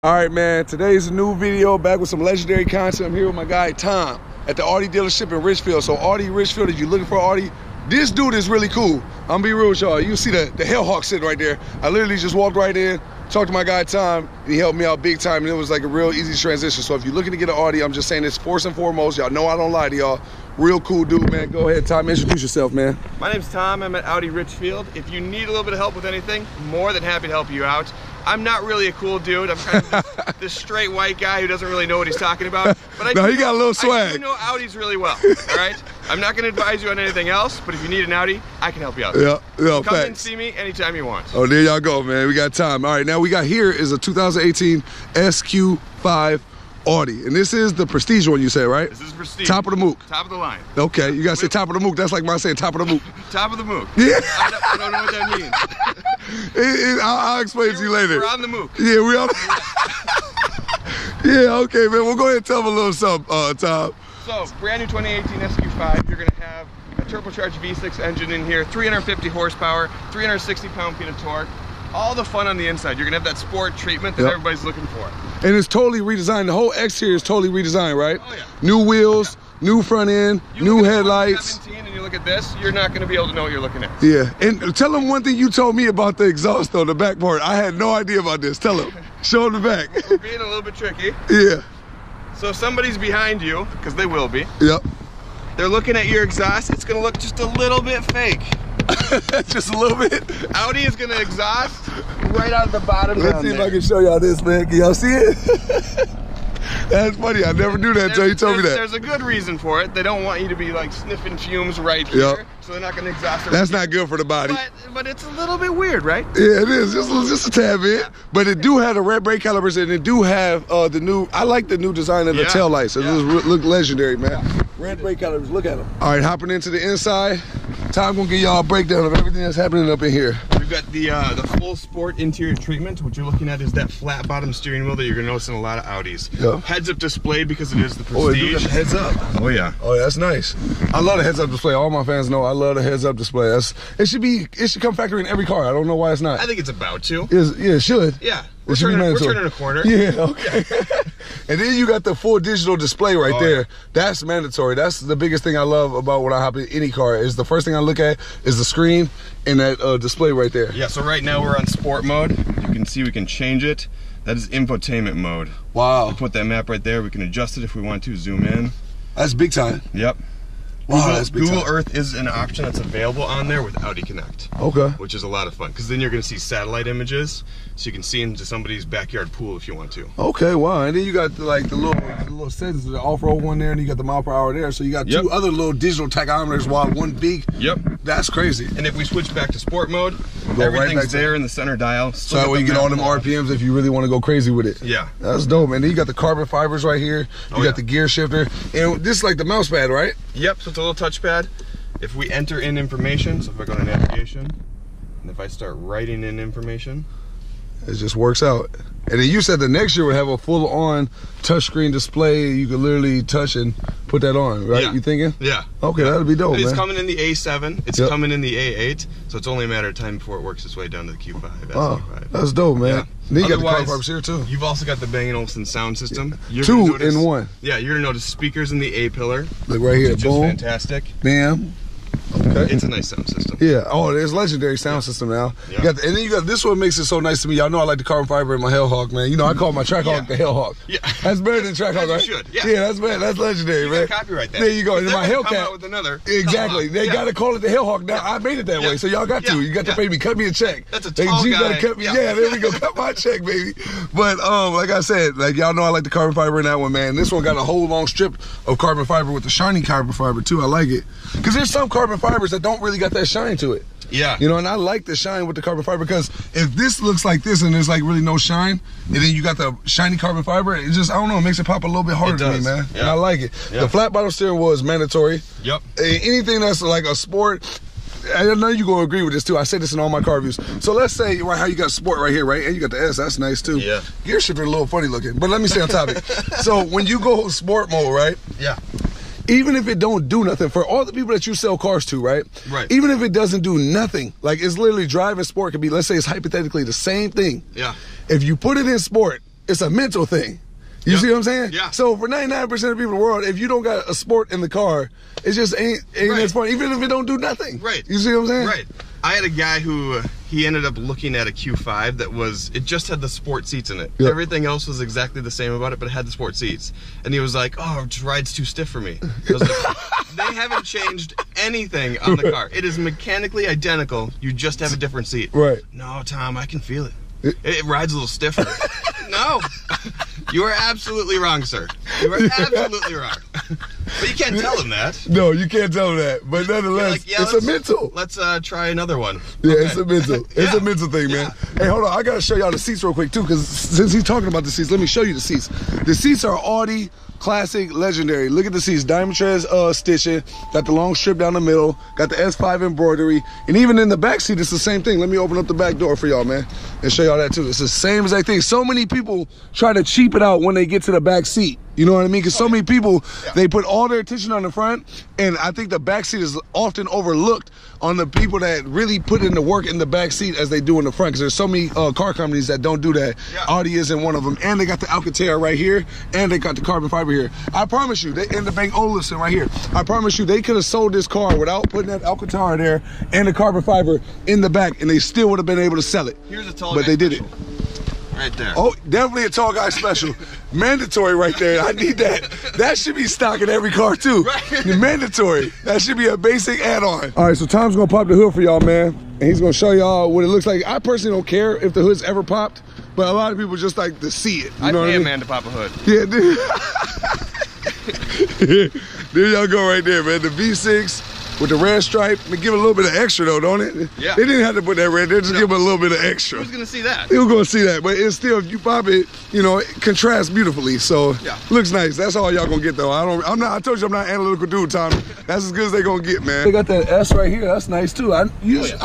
All right, man, today's a new video, back with some legendary content. I'm here with my guy, Tom, at the Audi dealership in Richfield. So Audi, Richfield, if you're looking for Audi, this dude is really cool. I'm gonna be real with y'all. You see the Hellhawk sitting right there. I literally just walked right in, talked to my guy, Tom, and he helped me out big time, and it was like a real easy transition. So if you're looking to get an Audi, I'm just saying this first and foremost. Y'all know I don't lie to y'all. Real cool dude, man. Go ahead, Tom, introduce yourself, man. My name's Tom, I'm at Audi Richfield. If you need a little bit of help with anything, more than happy to help you out. I'm not really a cool dude. I'm kind of this straight white guy who doesn't really know what he's talking about. But he got a little swag. I do know Audis really well, all right? I'm not gonna advise you on anything else, but if you need an Audi, I can help you out. Yeah, Come facts. and see me anytime you want. Oh, there y'all go, man. We got time. All right, now we got here is a 2018 SQ5 Audi, and this is the Prestige one, you said, right? This is Prestige. Top of the mook. Top of the line. Okay, you gotta say top of the mook. That's like my saying top of the mook. Top of the mook. Yeah. I don't know what that means. I'll explain it to you later. We're on the mook. Yeah, we on. Yeah, okay, man. We'll go ahead and tell them a little something, Tom. So, brand new 2018 SQ5. You're gonna have a turbocharged V6 engine in here, 350 horsepower, 360 pound-feet of torque. All the fun on the inside. You're gonna have that sport treatment that everybody's looking for. And it's totally redesigned. The whole exterior is totally redesigned, right? Oh yeah. New wheels, new front end, new headlights. 17 and you look at this, you're not gonna be able to know what you're looking at. Yeah, and tell them one thing you told me about the exhaust though, the back part. I had no idea about this. Tell them. Show them the back. We're being a little bit tricky. Yeah. So if somebody's behind you, because they will be. Yep. They're looking at your exhaust, it's gonna look just a little bit fake. Just a little bit. Audi is gonna exhaust right out of the bottom. Let's see if I can show y'all this, man. Can y'all see it? That's funny. I never knew that until you told me that. There's a good reason for it. They don't want you to be like sniffing fumes right here, so they're not gonna exhaust. That's not good for the body. But it's a little bit weird, right? Yeah, it is. Just a tad bit. Yeah. But it do have the red brake calipers, and it do have the new. I like the new design of the tail lights. It look legendary, man. Yeah. Red brake calipers. Look at them. All right, hopping into the inside. Tom gonna give y'all a breakdown of everything that's happening up in here. We've got the full sport interior treatment. What you're looking at is that flat bottom steering wheel that you're gonna notice in a lot of Audis. Yep. Heads up display because it is the Prestige. Oh, it do got the heads up. Oh yeah. Oh, that's nice. I love the heads up display. All my fans know I love the heads up display. It should come factory in every car. I don't know why it's not. I think it's about to. Yeah, it should. Yeah. We're turning a corner. Yeah, okay. And then you got the full digital display right there. Yeah. That's mandatory. That's the biggest thing I love about when I hop in any car is the first thing I look at is the screen and that display right there. Yeah, so right now we're on sport mode. You can see we can change it. That is infotainment mode. Wow. We put that map right there. We can adjust it if we want to, zoom in. That's big time. Yep. Wow, that's big Google time. Earth is an option that's available on there with Audi Connect. Okay. Which is a lot of fun, because then you're going to see satellite images, so you can see into somebody's backyard pool if you want to. Okay, wow. And then you got the little settings, the off-road one there, and you got the mile per hour there. So you got two other little digital tachometers while one big. Yep. That's crazy. And if we switch back to sport mode, everything's there in the center dial. So that way you get all them RPMs if you really want to go crazy with it. Yeah. That's dope, man. Then you got the carbon fibers right here. You got the gear shifter. And this is like the mouse pad, right? Yep, so it's a little touchpad. If we enter in information, so if I go to navigation, and if I start writing in information, it just works out. And then you said the next year would have a full-on touchscreen display. You could literally touch and put that on, right? Yeah. You thinking? Yeah. Okay, that'd be dope, It's man. coming in the A7. It's coming in the A8. So it's only a matter of time before it works its way down to the Q5. Oh, that's dope, man. Yeah. Then you got the carbon fibers here, too. You've also got the Bang & Olufsen sound system. Two in one. Yeah, you're going to notice speakers in the A-pillar. Look right here, boom. Which is fantastic. Bam. Okay. It's a nice sound system. Yeah. Oh, there's legendary sound system now. Yeah. And then you got this one makes it so nice to me. Y'all know I like the carbon fiber in my Hellhawk, man. You know I call my Trackhawk the Hellhawk. Yeah. That's better than Trackhawk, right? You should. Yeah. Yeah, that's better. That's legendary, man. Copyright that. There you go. And my Hellcat. Come out with another. Exactly. They gotta call it the Hellhawk now. I made it that way, so y'all got to. You got to pay me. Cut me a check. That's a tall guy. Cut me. Yeah, there we go. Cut my check, baby. But like I said, like y'all know I like the carbon fiber in that one, man. This one got a whole long strip of carbon fiber with the shiny carbon fiber too. I like it. Because there's some carbon fibers that don't really got that shine to it. Yeah. You know, and I like the shine with the carbon fiber because if this looks like this and there's like really no shine, and then you got the shiny carbon fiber, it just, I don't know, it makes it pop a little bit harder to me, man. Yeah. And I like it. Yeah. The flat bottom steering wheel is mandatory. Yep. Anything that's like a sport, I know you're going to agree with this too. I say this in all my car reviews. So let's say right how you got sport right here, right? And you got the S, that's nice too. Yeah. Gear shifter a little funny looking, but let me stay on topic. So when you go sport mode, right? Yeah. Even if it don't do nothing, for all the people that you sell cars to, right? Right. Even if it doesn't do nothing, like it's literally driving sport could be, let's say it's hypothetically the same thing. Yeah. If you put it in sport it's a mental thing. You see what I'm saying? Yeah. So for 99% of people in the world, if you don't got a sport in the car, it just ain't as fun, even if it don't do nothing. Right. You see what I'm saying? Right. I had a guy who he ended up looking at a Q5 that was, it just had the sport seats in it. Yep. Everything else was exactly the same about it, but it had the sport seats. And he was like, oh, it ride's too stiff for me. I was like, they haven't changed anything on the car. It is mechanically identical. You just have a different seat. Right. No, Tom, I can feel it. It rides a little stiffer. No. You are absolutely wrong, sir. You are absolutely wrong. But you can't tell him that. No, you can't tell him that. But nonetheless, like, yeah, it's a mental. Let's try another one. Yeah, Okay. it's a mental. It's a mental thing, man. Hey, hold on. I got to show y'all the seats real quick, too, because since he's talking about the seats, let me show you the seats. The seats are Audi Classic Legendary. Look at the seats. Diamond treads stitching. Got the long strip down the middle. Got the S5 embroidery. And even in the back seat, it's the same thing. Let me open up the back door for y'all, man, and show y'all that, too. It's the same exact thing. So many people try to cheap it out when they get to the back seat. You know what I mean? Because so many people, they put all their attention on the front, and I think the back seat is often overlooked on the people that really put in the work in the back seat as they do in the front. Because there's so many car companies that don't do that. Yeah. Audi isn't one of them. And they got the Alcantara right here, and they got the carbon fiber here. I promise you, and the Bank Olufsen right here. I promise you, they could have sold this car without putting that Alcantara there and the carbon fiber in the back, and they still would have been able to sell it. Here's a tall but guy they did special. Right there. Oh, definitely a tall guy special. Mandatory right there. I need that. That should be stock in every car too. Right. Mandatory. That should be a basic add-on. All right, so Tom's gonna pop the hood for y'all, man. And he's gonna show y'all what it looks like. I personally don't care if the hood's ever popped, but a lot of people just like to see it. I pay a man to pop a hood. Yeah, dude. There y'all go right there, man. The V6 with the red stripe. They give it a little bit of extra though, don't it? Yeah. They didn't have to put that red. They just give it a little bit of extra. Who's gonna see that? Who's gonna see that? But it's still, if you pop it, you know, it contrasts beautifully. So looks nice. That's all y'all gonna get though. I told you I'm not an analytical dude, Tommy. That's as good as they gonna get, man. They got that S right here. That's nice too. I've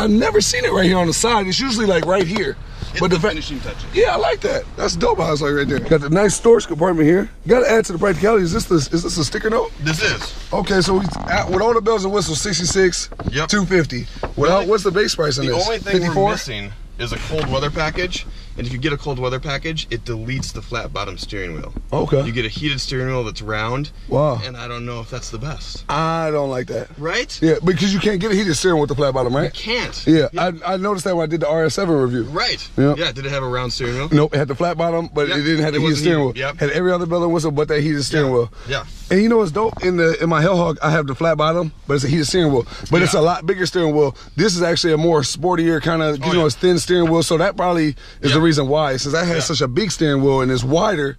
never seen it right here on the side. It's usually like right here. But the finishing touches. Yeah, I like that. That's dope house like right there. Got the nice storage compartment here. Got to add to the practicality. Is this a sticker note? This is. Okay, so with all the bells and whistles, 66, 250. What's the base price on this? The only thing 54? we're missing is a cold weather package. And if you get a cold weather package, it deletes the flat bottom steering wheel. Okay. You get a heated steering wheel that's round. Wow. And I don't know if that's the best. I don't like that. Right? Yeah, because you can't get a heated steering wheel with the flat bottom, right? You can't. Yeah. I noticed that when I did the RS7 review. Right. Yep. Yeah, did it have a round steering wheel? Nope, it had the flat bottom, but it didn't have the heated steering wheel. Yep. Had every other bell and whistle but that heated steering wheel. Yeah. And you know what's dope? In my Hellhawk, I have the flat bottom, but it's a heated steering wheel. But it's a lot bigger steering wheel. This is actually a more sportier kind of, you know, it's thin steering wheel. So that probably is the reason why. Since I had such a big steering wheel and it's wider,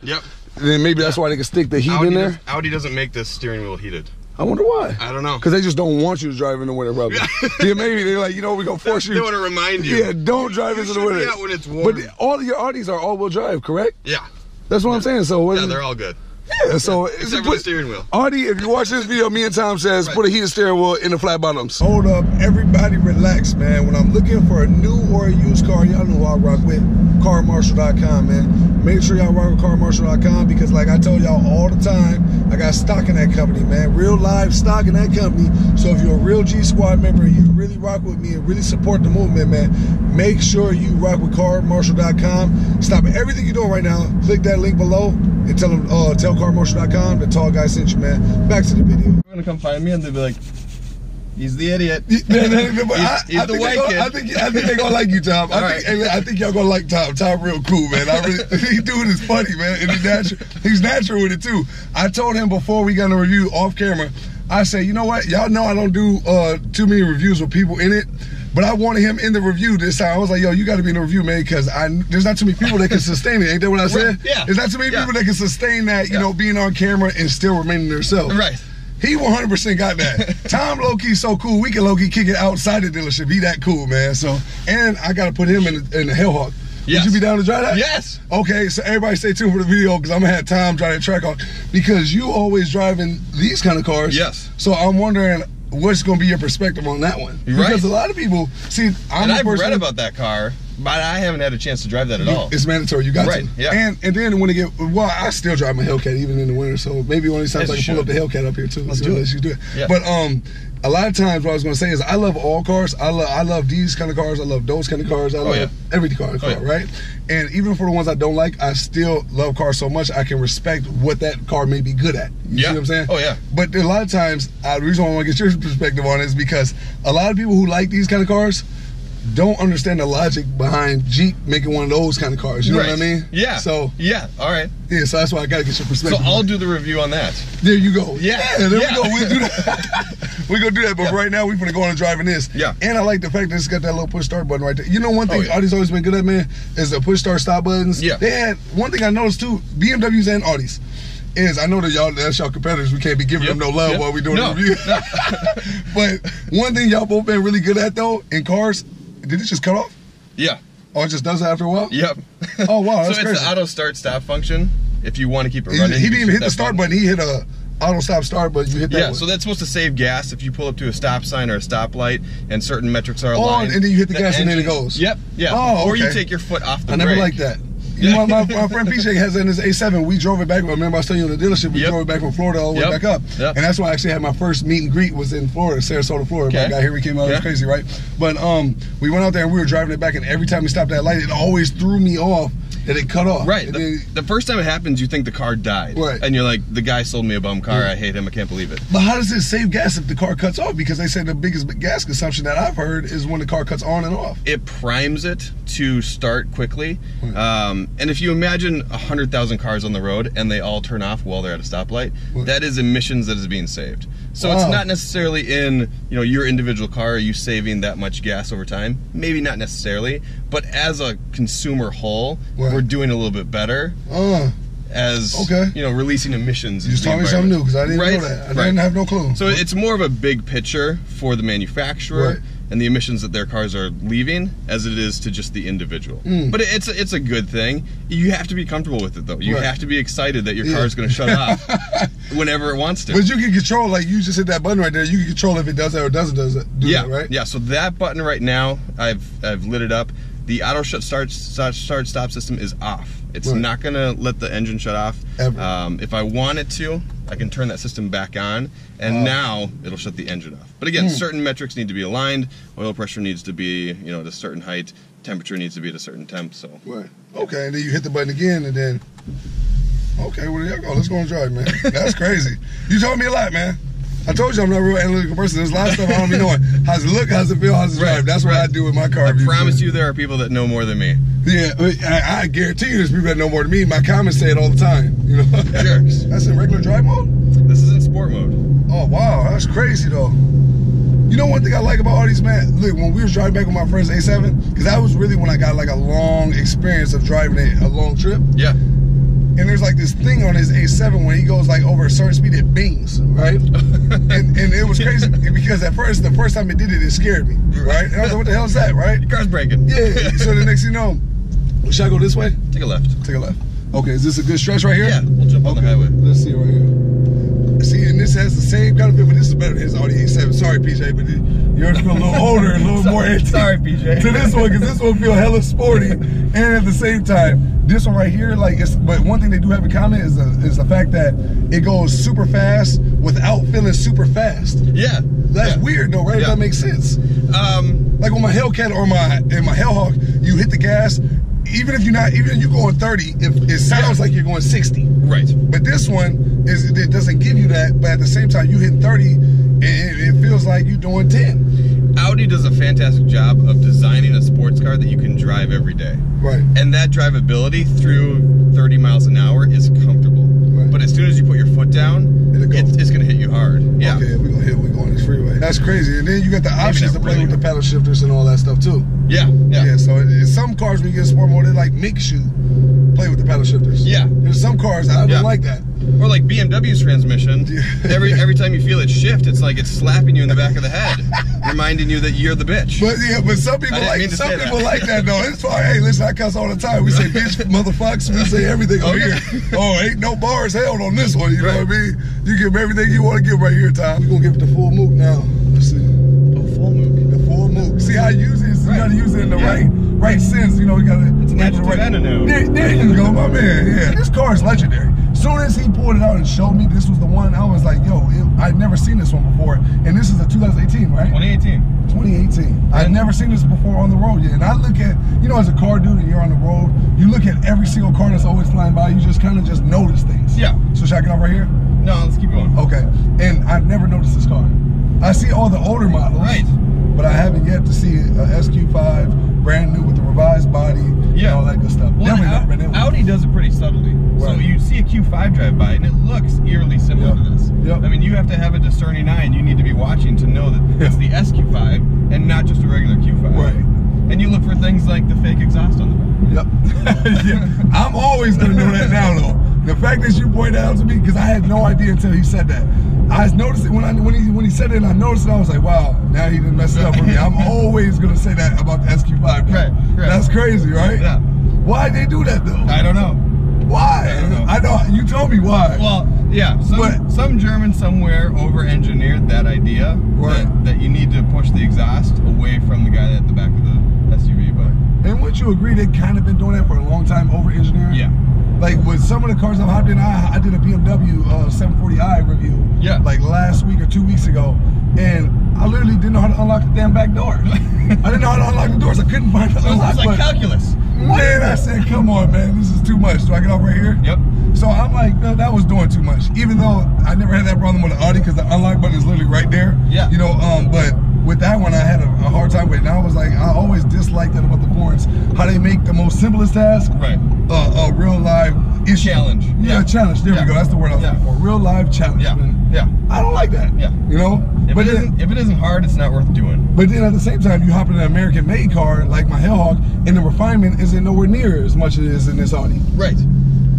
then maybe that's why they can stick the heat in there. Audi doesn't make this steering wheel heated. I wonder why. I don't know. Because they just don't want you to drive in the winter, probably. Yeah, maybe they're like, you know, we're going to force you. They want to remind you. Yeah, don't drive into the winter. Be out when it's warm. But all of your Audis are all-wheel drive, correct? Yeah. That's what I'm saying. So yeah, they're all good. Yeah, so except for the steering wheel. Audi, if you watch this video, me and Tom says put a heated steering wheel in the flat bottoms. Hold up, everybody relax, man. When I'm looking for a new or a used car, y'all know who I rock with. CarMarshal.com, man. Make sure y'all rock with CarMarshal.com because like I told y'all all the time, I got stock in that company, man. Real live stock in that company. So if you're a real G Squad member, you really rock with me and really support the movement, man. Make sure you rock with CarMarshal.com. Stop everything you're doing right now. Click that link below and tell them, tell CarMarshal.com the tall guy sent you, man. Back to the video. They're gonna come find me and they'll be like, he's the idiot. He's the white kid. I think they're gonna like you, Tom. I think y'all gonna like Tom. Tom real cool, man. He dude is funny, man, and he's natural with it too. I told him before we got in a review off camera, I said, you know what? Y'all know I don't do too many reviews with people in it. But I wanted him in the review this time. I was like, yo, you got to be in the review, man, because there's not too many people that can sustain it. Ain't that what I said? Yeah. There's not too many people that can sustain that, you know, being on camera and still remaining themselves. Right. He 100% got that. Tom low-key so cool, we can low-key kick it outside the dealership. He that cool, man. So, and I got to put him in the Hellhawk. Yes. Would you be down to drive that? Yes. Okay, so everybody stay tuned for the video because I'm going to have Tom drive that Trackhawk because you always driving these kind of cars. Yes. So I'm wondering, what's going to be your perspective on that one? Right. Because a lot of people, see, I've read about that car, But I haven't had a chance to drive that at all. It's mandatory. You got right. to. Yeah. And then when it get, well, I still drive my Hellcat even in the winter. So maybe one of these times I can pull up the Hellcat up here too. Let's do it. Yeah. But a lot of times what I was going to say is I love all cars. I love these kind of cars. I love those kind of cars. I love every car, right? And even for the ones I don't like, I still love cars so much I can respect what that car may be good at. You see what I'm saying? Oh, yeah. But a lot of times, the reason why I want to get your perspective on it is because a lot of people who like these kind of cars don't understand the logic behind Jeep making one of those kind of cars. You know what I mean? Yeah. So yeah. All right. Yeah. So that's why I gotta get your perspective. So I'll do the review on that. There you go. Yeah. There we go. We'll do that. We're gonna do that. But right now we're gonna go on and driving this. Yeah. And I like the fact that it's got that little push start button right there. You know, one thing Audi's always been good at, man, is the push start stop buttons. Yeah. They had one thing I noticed too. BMWs and Audis. Is I know that that's y'all competitors. We can't be giving them no love while we're doing the review. But one thing y'all both been really good at though in cars. Did it just cut off? Yeah. Oh, it just does it after a while? Yep. Oh, wow, that's so it's crazy. the auto start stop function. If you want to keep it running. He didn't even hit the start button. He hit a auto stop start button. You hit that one. So that's supposed to save gas if you pull up to a stop sign or a stoplight and certain metrics are aligned. Oh, and then you hit the gas and then it goes. Yep. Yeah. Oh, okay. Or you take your foot off the brake. I never liked that. You know, my friend PJ has it in his A7. We drove it back. Remember I was telling you in the dealership, we drove it back from Florida all the way back up. And that's why I actually had my first meet and greet was in Florida, Sarasota, Florida. My guy here, we came out, it was crazy, right? But we went out there and we were driving it back, and every time we stopped at that light, it always threw me off that it cut off. Right. The first time it happens, you think the car died. Right. And you're like, the guy sold me a bum car. I hate him. I can't believe it. But how does it save gas if the car cuts off? Because they said the biggest gas consumption that I've heard is when the car cuts on and off. It primes it to start quickly. And if you imagine 100,000 cars on the road and they all turn off while they're at a stoplight, that is emissions that is being saved. So it's not necessarily in your individual car, are you saving that much gas over time? Maybe not necessarily, but as a consumer whole, we're doing a little bit better as releasing emissions. You just taught me something new because I didn't know that. I didn't have no clue. So it's more of a big picture for the manufacturer and the emissions that their cars are leaving as it is to just the individual. But it's a good thing. You have to be comfortable with it though. You have to be excited that your car is going to shut off whenever it wants to. But you can control, like you just hit that button right there, you can control if it does that or doesn't do that, right? Yeah, so that button right now, I've lit it up. The auto start stop system is off. It's not gonna let the engine shut off. If I want it to, I can turn that system back on, and now it'll shut the engine off. But again, certain metrics need to be aligned. Oil pressure needs to be, at a certain height. Temperature needs to be at a certain temp. So. Okay, and then you hit the button again, and then. Okay, where do y'all go? Let's go and drive, man. That's crazy. You told me a lot, man. I told you I'm not a real analytical person. There's a lot of stuff I don't be knowing. How's it look? How's it feel? How's it drive? That's what I do with my car. I promise you there are people that know more than me. Yeah, I guarantee you there's people that know more than me. My comments say it all the time. Sure. That's in regular drive mode? This is in sport mode. Oh, wow. That's crazy, though. You know one thing I like about all these, man? Look, when we was driving back with my friend's A7, because that was really when I got like a long experience of driving a long trip. Yeah. And there's like this thing on his A7 when he goes like over a certain speed, it bings, right? and it was crazy because the first time it did it, it scared me, right? And I was like, what the hell is that, right? Your car's breaking. Yeah. So the next thing you know, should I go this way? Take a left. Take a left. Okay, is this a good stretch right here? Yeah, we'll jump on the highway. Let's see right here. See, and this has the same kind of feel, but this is better than his Audi A7. Sorry, PJ, but yours feel a little older, a little more antique. Sorry, PJ. To this one, because this one feel hella sporty, and at the same time, this one right here, like, but one thing they do have in common is the fact that it goes super fast without feeling super fast. Yeah. That's weird though, right? If that makes sense. Like with my Hellcat or my Hellhawk, you hit the gas, even if you're going 30, it sounds like you're going 60. Right. But this one it doesn't give you that, but at the same time you hit 30 and it feels like you're doing 10. Audi does a fantastic job of designing a sports car that you can drive every day. Right. And that drivability through 30 miles an hour is comfortable. Right. But as soon as you put your foot down, it's gonna hit you hard. Yeah. Okay, we go on this freeway. That's crazy. And then you got the options to play with the paddle shifters and all that stuff too. Yeah. Yeah. So in some cars when you get sport mode, it like makes you play with the paddle shifters. Yeah. There's some cars I don't like that. Or like BMW's transmission. Every time you feel it shift, it's like it's slapping you in the back of the head, reminding you that you're the bitch. But some people like that though. It's fine. Hey, listen, I cuss all the time. We say bitch, motherfucks. We say everything on here. Oh, ain't no bars held on this one. You know what I mean? You give everything you want to give right here, Tom. We're gonna give it the full mook now. Let's see. Oh, full mook. The full mook. See how I use it? You gotta use it in the right right sense. You know, we gotta. It's an adjective and a noun. There you go, my man. Yeah, this car is legendary. As soon as he pulled it out and showed me this was the one, I was like, yo, I'd never seen this one before. And this is a 2018, right? 2018. 2018. I've never seen this before on the road yet. And I look at, you know, as a car dude and you're on the road, you look at every single car that's always flying by, you just kind of just notice things. Yeah. So should I get off right here? No, let's keep going. Okay. And I've never noticed this car. I see all the older models. Right. But I haven't yet to see a SQ5 brand new with the revised body and all that good stuff. Well, Audi does it pretty subtly. Right. So you see a Q5 drive by and it looks eerily similar to this. Yep. I mean, you have to have a discerning eye and you need to be watching to know that it's the SQ5 and not just a regular Q5. Right. And you look for things like the fake exhaust on the back. Yep. Yeah. I'm always going to know that now, though. The fact that you pointed out to me, because I had no idea until he said that. I noticed it when he said it, and I noticed it. I was like, wow, now he didn't mess it up for me. I'm always gonna say that about the SQ5. Right. That's crazy, right? Yeah. Why they do that though? I don't know. Why? I don't know. I know you told me why. Well, yeah. Some German somewhere over-engineered that idea that you need to push the exhaust away from the guy at the back of the SUV. But and wouldn't you agree they've kind of been doing that for a long time, over-engineering? Yeah. Like with some of the cars I've hopped in, I did a BMW 740i review like last week or 2 weeks ago, and I literally didn't know how to unlock the damn back door. I didn't know how to unlock the doors. I couldn't find the unlock. It's like calculus. Man, I said, come on, man, this is too much. Do I get off right here? Yep. So I'm like, no, that was doing too much. Even though I never had that problem with the Audi because the unlock button is literally right there. Yeah. You know, but with that one, I had a hard time with it. And I was like, I always disliked that about the foreigns, how they make the most simplest task a real live issue. Challenge. Yeah, challenge. There we go. That's the word I was looking for. Real live challenge. Yeah. Man. Yeah. I don't like that. Yeah. You know? If it isn't hard, it's not worth doing. But then at the same time, you hop in an American-made car like my Hellhawk, and the refinement isn't nowhere near as much as it is in this Audi. Right.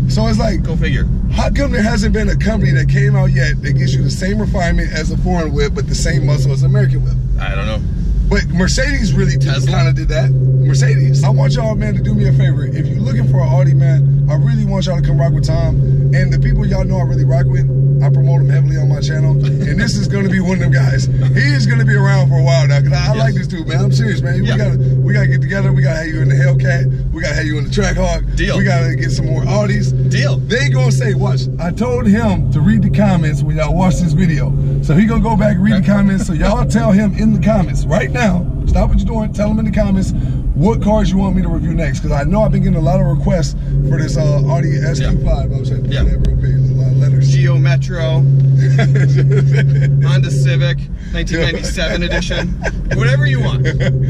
So it's like, go figure. How come there hasn't been a company that came out yet that gives you the same refinement as a foreign whip, but the same muscle as an American whip? I don't know. But Mercedes really kind of did that. Mercedes. I want y'all, man, to do me a favor. If you're looking for an Audi, man, I really want y'all to come rock with Tom. And the people y'all know I really rock with, I promote him heavily on my channel. And this is going to be one of them guys. He is going to be around for a while now, because I like this dude, man. I'm serious, man. We gotta get together. We got to have you in the Hellcat. We got to have you in the Trackhawk. Deal. We got to get some more Audis. Deal. They going to say, watch, I told him to read the comments when y'all watch this video. So he going to go back and read the comments. So y'all tell him in the comments right now, stop what you're doing, tell him in the comments what cars you want me to review next, because I know I've been getting a lot of requests for this Audi SQ5. I was having to put that real big, a lot of letters. Geo Metro, Honda Civic, 1997 edition, whatever you want.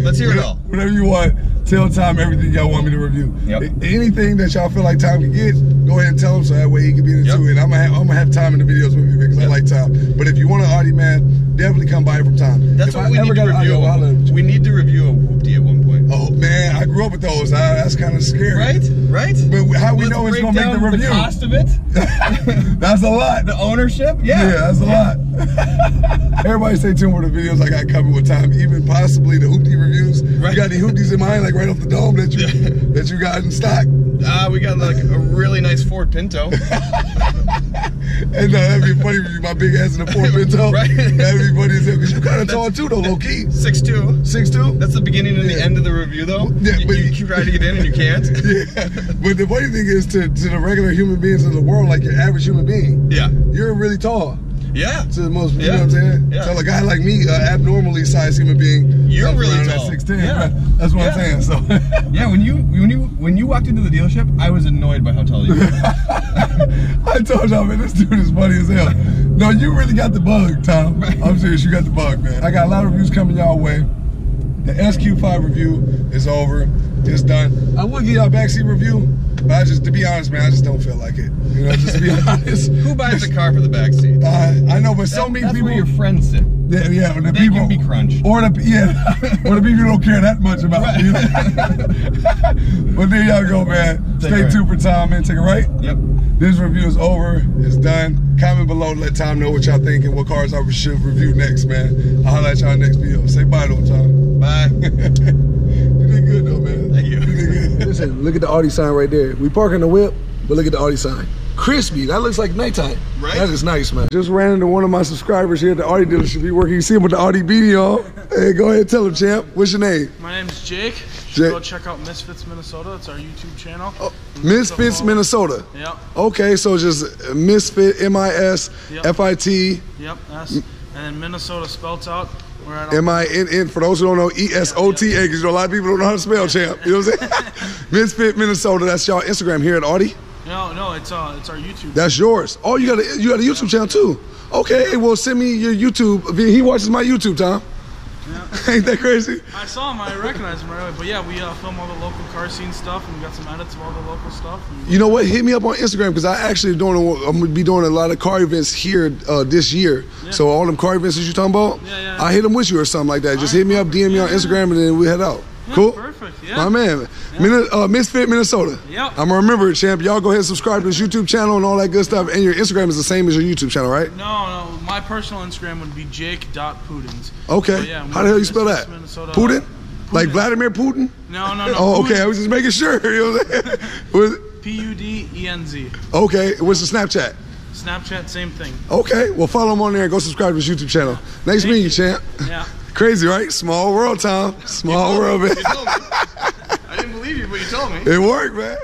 Let's hear it all. Whatever you want, tell Tom everything y'all want me to review. Anything that y'all feel like Tom can get, go ahead and tell him so that way he can be in it too. And I'm gonna have Tom in the videos with you because I like Tom. But if you want an Audi, man, definitely come by from Tom. That's what we need to review. We need to review a Whoopty at one point. Oh man, I grew up with those. That's kind of scary. Right? But how we know it's gonna make the review? The cost of it. That's a lot. The ownership. Yeah, that's a lot. Everybody stay tuned for the videos I got covered with Tom, even possibly the Hoopty reviews. You got any Hoopties in mind, like right off the dome that you got in stock? We got like a really nice Ford Pinto. And that'd be funny if you my big ass in a Ford Pinto. Right. That'd be funny as hell, because you kind of tall too though, low key. 6'2". 6'2"? That's the beginning and the end of the review though. Yeah, but you try to get in and you can't. Yeah, but the funny thing is to the regular human beings in the world, like your average human being, you're really tall. Yeah. To the most, you know what I'm saying? Yeah. Tell a guy like me, abnormally sized human being, you're really tall. 6'10". Yeah. That's what I'm saying. So. Yeah, when you walked into the dealership, I was annoyed by how tall you were. I told y'all, man, this dude is funny as hell. No, you really got the bug, Tom. Right. I'm serious, you got the bug, man. I got a lot of reviews coming y'all way. The SQ5 review is over. It's done. I will give y'all a backseat review, but to be honest, man, I just don't feel like it. You know, just to be honest. Who buys a car for the backseat? I know, but so many people. That's where your friends sit. Yeah, the they people can be crunched. Or the or the people who don't care that much about me. But there y'all go, man. Stay tuned for Tom, man. Take a right. Yep. This review is over. It's done. Comment below to let Tom know what y'all think and what cars I should review next, man. I'll holler at y'all in the next video. Say bye to him, Tom. Bye. You did good though, man. Thank you. You did good. Listen, look at the Audi sign right there. We parking the whip, but look at the Audi sign. Crispy. That looks like nighttime. Right? That is nice, man. Just ran into one of my subscribers here at the Audi dealership. He working. You see him with the Audi beanie on. Hey, go ahead, tell him, champ. What's your name? My name is Jake. should go check out Misfits Minnesota. It's our YouTube channel. Oh, Misfits Minnesota. Yep. Okay, so just Misfit, M-I-S-F-I-T. Yep. S. And then Minnesota spelled out. We're at M-I-N-N, for those who don't know, E-S-O-T-A, because you know a lot of people don't know how to spell, champ. You know what I'm saying? Misfit Minnesota, that's y'all Instagram here at Audi? No, it's our YouTube. That's yours. Oh, you got a YouTube channel too. Okay, well send me your YouTube. He watches my YouTube, Tom. Yeah. Ain't that crazy? I saw him, I recognized him right away. But yeah, we film all the local car scene stuff, and we got some edits of all the local stuff. You know what? Hit me up on Instagram, because I actually I'm gonna be doing a lot of car events here this year. Yeah. So all them car events that you talking about, I hit them with you or something like that. Just hit me up, DM me on Instagram, and then we head out. Yeah, cool? Perfect, yeah. My man. Yeah. Misfit Minnesota. Yep. I'm gonna remember it, champ. Y'all go ahead and subscribe to his YouTube channel and all that good stuff. And your Instagram is the same as your YouTube channel, right? No. My personal Instagram would be jake.pudins. Okay. So, yeah, how the hell you spell that? Putin? Like Vladimir Putin? No. Oh, okay. I was just making sure. You know what I'm saying? P-U-D-E-N-Z. Okay. What's the Snapchat? Snapchat, same thing. Okay. Well, follow him on there and go subscribe to his YouTube channel. Nice meeting you, champ. Yeah. Crazy, right? Small world, Tom. Small world, man. You told me. I didn't believe you, but you told me. It worked, man.